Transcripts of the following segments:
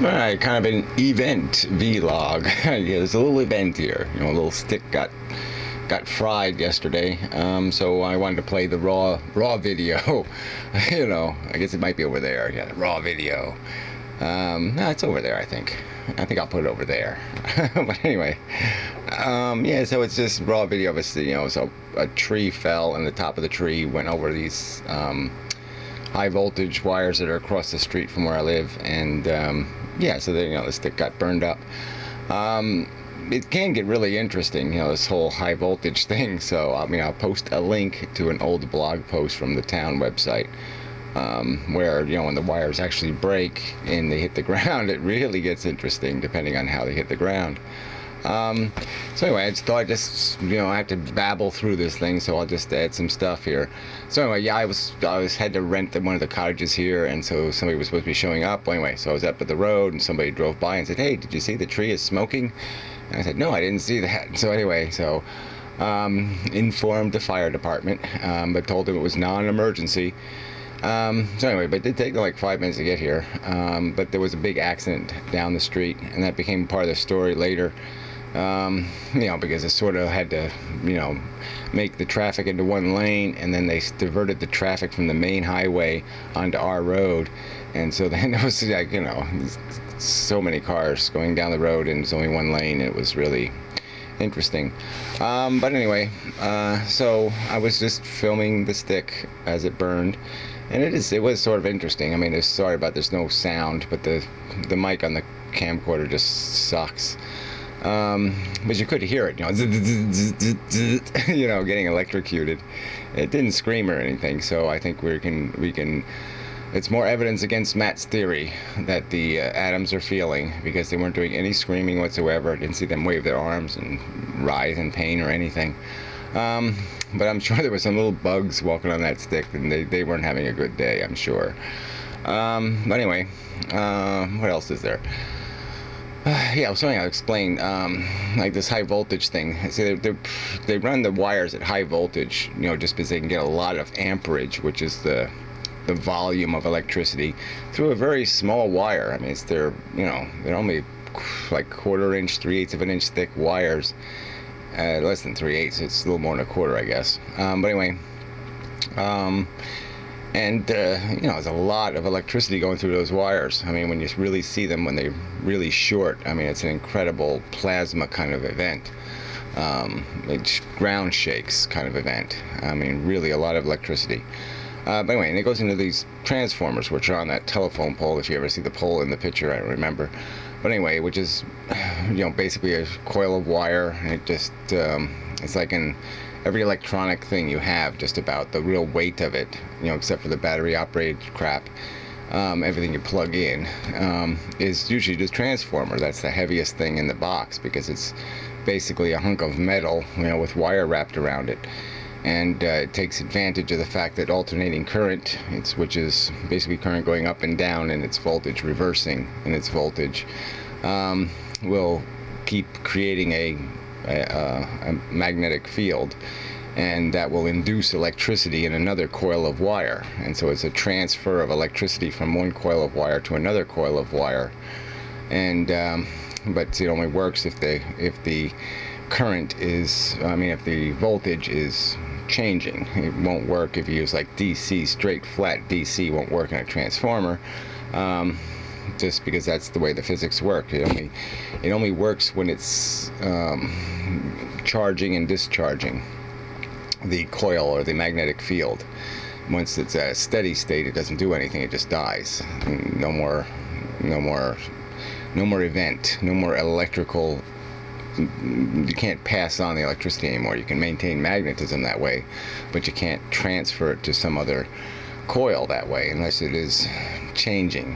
Alright, kind of an event vlog. Yeah, there's a little event here. You know, a little stick got fried yesterday. So I wanted to play the raw video. You know, I guess it might be over there. Yeah, the raw video. No, it's over there, I think. I think I'll put it over there. But anyway, yeah, so it's just raw video of a, you know, so a tree fell and the top of the tree went over these high voltage wires that are across the street from where I live, and yeah, so you know, the stick got burned up. It can get really interesting, you know, this whole high voltage thing. So I mean, I'll post a link to an old blog post from the town website, where, you know, when the wires actually break and they hit the ground, it really gets interesting depending on how they hit the ground. So anyway, I just thought you know, I have to babble through this thing, so I'll just add some stuff here. So anyway, yeah, I had to rent one of the cottages here, and so somebody was supposed to be showing up. Well, anyway, so I was up at the road, and somebody drove by and said, "Hey, did you see the tree is smoking?" And I said, "No, I didn't see that." So anyway, so informed the fire department, but told them it was non-emergency. So anyway, but it did take like 5 minutes to get here. But there was a big accident down the street, and that became part of the story later. You know, because it sort of had to, you know, make the traffic into one lane, and then they diverted the traffic from the main highway onto our road, and so then there was, like, you know, so many cars going down the road, and it's only one lane. It was really interesting. But anyway, so I was just filming the stick as it burned, and it was sort of interesting. I mean, sorry about there's no sound, but the mic on the camcorder just sucks. But you could hear it, you know, you know, getting electrocuted. It didn't scream or anything, so I think we can. It's more evidence against Matt's theory that the atoms are feeling, because they weren't doing any screaming whatsoever. I didn't see them wave their arms and writhe in pain or anything. But I'm sure there were some little bugs walking on that stick, and they weren't having a good day, I'm sure. But anyway, what else is there? Yeah, something I'll explain, like this high voltage thing. See, they run the wires at high voltage, you know, just because they can get a lot of amperage, which is the volume of electricity, through a very small wire. I mean, they're only like 1/4 inch, 3/8 of an inch thick wires, less than 3/8. It's a little more than a quarter, I guess. But anyway, and you know, there's a lot of electricity going through those wires. I mean, when you really see them, when they're really short, I mean, it's an incredible plasma kind of event. It's ground shakes kind of event. I mean, really a lot of electricity. But anyway, and it goes into these transformers, which are on that telephone pole. If you ever see the pole in the picture, I don't remember. But anyway, which is, you know, basically a coil of wire, and it just, it's like every electronic thing you have, just about the real weight of it, you know, except for the battery operated crap. Everything you plug in is usually just transformer. That's the heaviest thing in the box, because it's basically a hunk of metal, you know, with wire wrapped around it. And it takes advantage of the fact that alternating current, which is basically current going up and down, and its voltage reversing in its voltage, will keep creating a magnetic field, and that will induce electricity in another coil of wire. And so it's a transfer of electricity from one coil of wire to another coil of wire. And but it only works if the current is, I mean, if the voltage is changing. It won't work if you use like DC, straight flat DC won't work in a transformer, just because that's the way the physics work. It only works when it's charging and discharging the coil or the magnetic field. Once it's at a steady state, it doesn't do anything, it just dies. No more event, no more electrical. You can't pass on the electricity anymore. You can maintain magnetism that way, but you can't transfer it to some other coil that way unless it is changing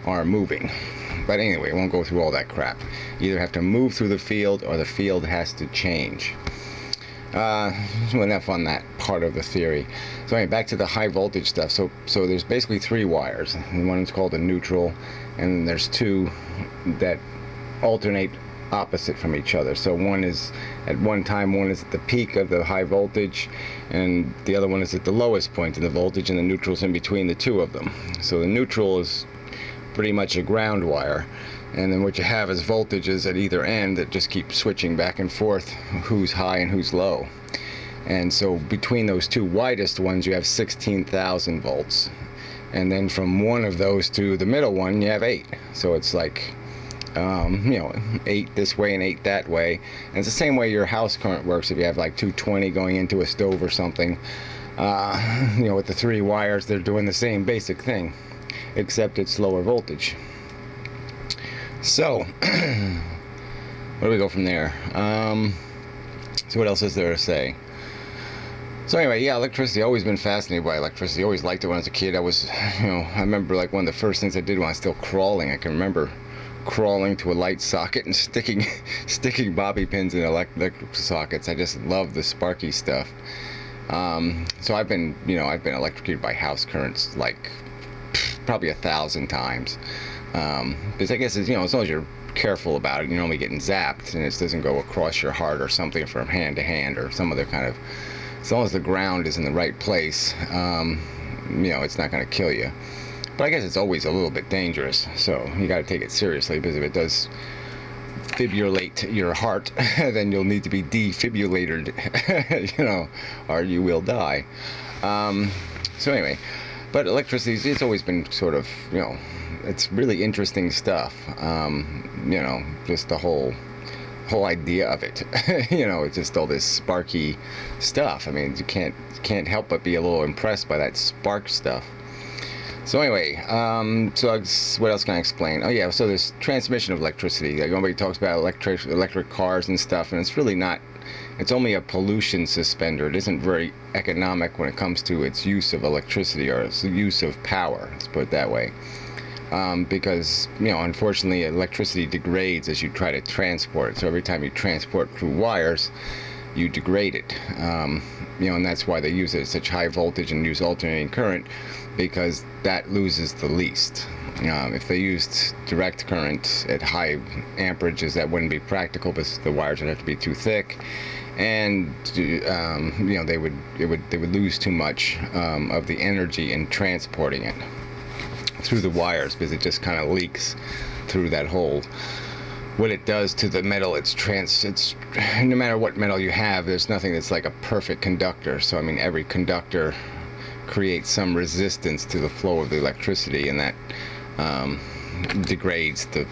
or moving. But anyway, I won't go through all that crap. You either have to move through the field or the field has to change. Enough on that part of the theory. So anyway, back to the high voltage stuff. So there's basically 3 wires. And one is called a neutral, and there's 2 that alternate opposite from each other. So one is at one time, one is at the peak of the high voltage, and the other one is at the lowest point of the voltage, and the neutral's in between the two of them. So the neutral is pretty much a ground wire. And then what you have is voltages at either end that just keep switching back and forth, who's high and who's low. And so between those two widest ones, you have 16,000 volts. And then from one of those to the middle one, you have 8. So it's like, you know, 8 this way and 8 that way. And it's the same way your house current works. If you have like 220 going into a stove or something, you know, with the 3 wires, they're doing the same basic thing, except it's lower voltage. So, where do we go from there? So what else is there to say? So anyway, yeah, electricity. Always been fascinated by electricity. Always liked it when I was a kid. I was, you know, I remember like one of the first things I did when I was still crawling. I can remember crawling to a light socket and sticking bobby pins in electric sockets. I just love the sparky stuff. So I've been electrocuted by house currents like probably 1,000 times. Because I guess it's, you know, as long as you're careful about it, you're only getting zapped and it doesn't go across your heart or something from hand to hand or some other kind of, as long as the ground is in the right place, you know, it's not going to kill you. But I guess it's always a little bit dangerous, so you got to take it seriously, because if it does fibrillate your heart, then you'll need to be defibrillated, you know, or you will die. So anyway, but electricity, it's always been sort of, you know, it's really interesting stuff. You know, just the whole idea of it. You know, it's just all this sparky stuff. I mean, you can't help but be a little impressed by that spark stuff. So anyway, so what else can I explain? Oh yeah, so there's transmission of electricity. Like, nobody talks about electric cars and stuff, and it's really not. It's only a pollution suspender. It isn't very economic when it comes to its use of electricity or its use of power. Let's put it that way. Because, you know, unfortunately, electricity degrades as you try to transport it. So every time you transport through wires, you degrade it. You know, and that's why they use it at such high voltage and use alternating current, because that loses the least. If they used direct current at high amperages, that wouldn't be practical, because the wires would have to be too thick, and you know, they would lose too much of the energy in transporting it through the wires, because it just kind of leaks through that hole. What it does to the metal, it's no matter what metal you have, there's nothing that's like a perfect conductor. So I mean, every conductor creates some resistance to the flow of the electricity, and that degrades the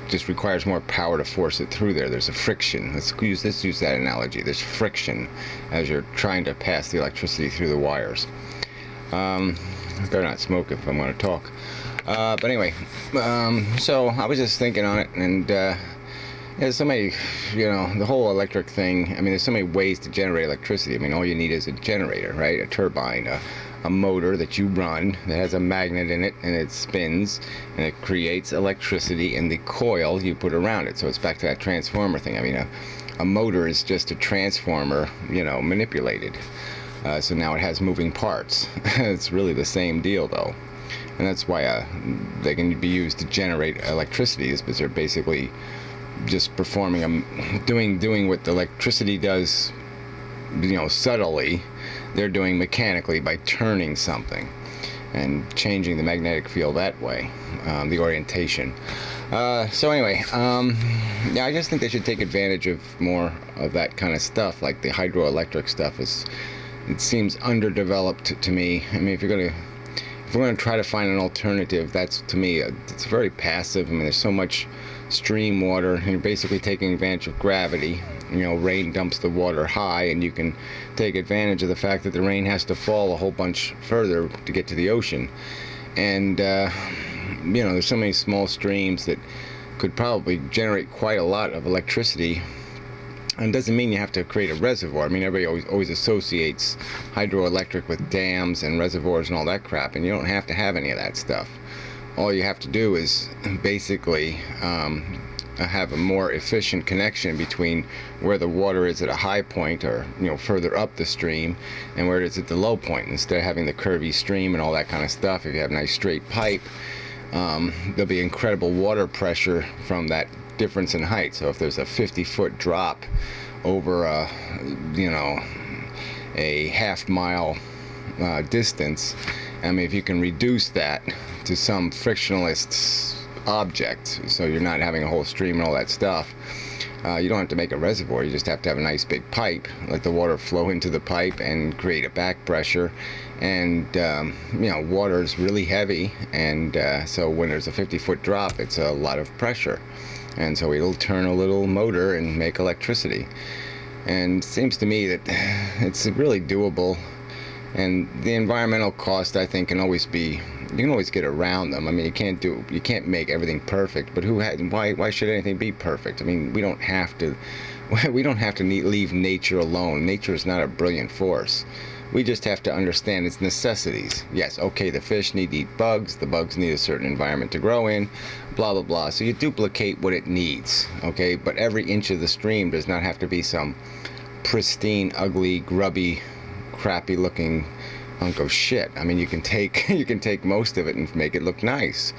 just requires more power to force it through there. There's a friction. Let's use that analogy. There's friction as you're trying to pass the electricity through the wires. I better not smoke if I'm going to talk. But anyway, so I was just thinking on it, and there's so many, you know, the whole electric thing. I mean, there's so many ways to generate electricity. I mean, all you need is a generator, right? A turbine, a motor that you run that has a magnet in it, and it spins, and it creates electricity in the coil you put around it. So it's back to that transformer thing. I mean, a motor is just a transformer, you know, manipulated. So now it has moving parts. It's really the same deal, though. And that's why they can be used to generate electricity, is because they're basically just performing doing what the electricity does, you know, subtly. They're doing mechanically by turning something and changing the magnetic field that way, the orientation. So anyway, yeah, I just think they should take advantage of more of that kind of stuff. Like the hydroelectric stuff it seems underdeveloped to me. I mean, if we're going to try to find an alternative, that's, to me, it's very passive. I mean, there's so much stream water, and you're basically taking advantage of gravity. You know, rain dumps the water high, and you can take advantage of the fact that the rain has to fall a whole bunch further to get to the ocean. And you know, there's so many small streams that could probably generate quite a lot of electricity. And it doesn't mean you have to create a reservoir. I mean, everybody always associates hydroelectric with dams and reservoirs and all that crap, and you don't have to have any of that stuff. All you have to do is basically have a more efficient connection between where the water is at a high point, or, you know, further up the stream, and where it is at the low point. Instead of having the curvy stream and all that kind of stuff, if you have a nice straight pipe, there'll be incredible water pressure from that difference in height. So if there's a 50-foot drop over you know, a half-mile distance, I mean, if you can reduce that to some frictionless object, so you're not having a whole stream and all that stuff, you don't have to make a reservoir. You just have to have a nice big pipe, let the water flow into the pipe and create a back pressure. And you know, water is really heavy, and so when there's a 50-foot drop, it's a lot of pressure, and so it'll turn a little motor and make electricity. And it seems to me that it's really doable, and the environmental cost, I think, can always be, you can always get around them. I mean, you can't make everything perfect, but why should anything be perfect? I mean, we don't have to leave nature alone. Nature is not a brilliant force. We just have to understand its necessities. Yes, okay, the fish need to eat bugs, the bugs need a certain environment to grow in, blah blah blah. So you duplicate what it needs, okay? But every inch of the stream does not have to be some pristine, ugly, grubby, crappy looking hunk of shit. I mean, you can take most of it and make it look nice.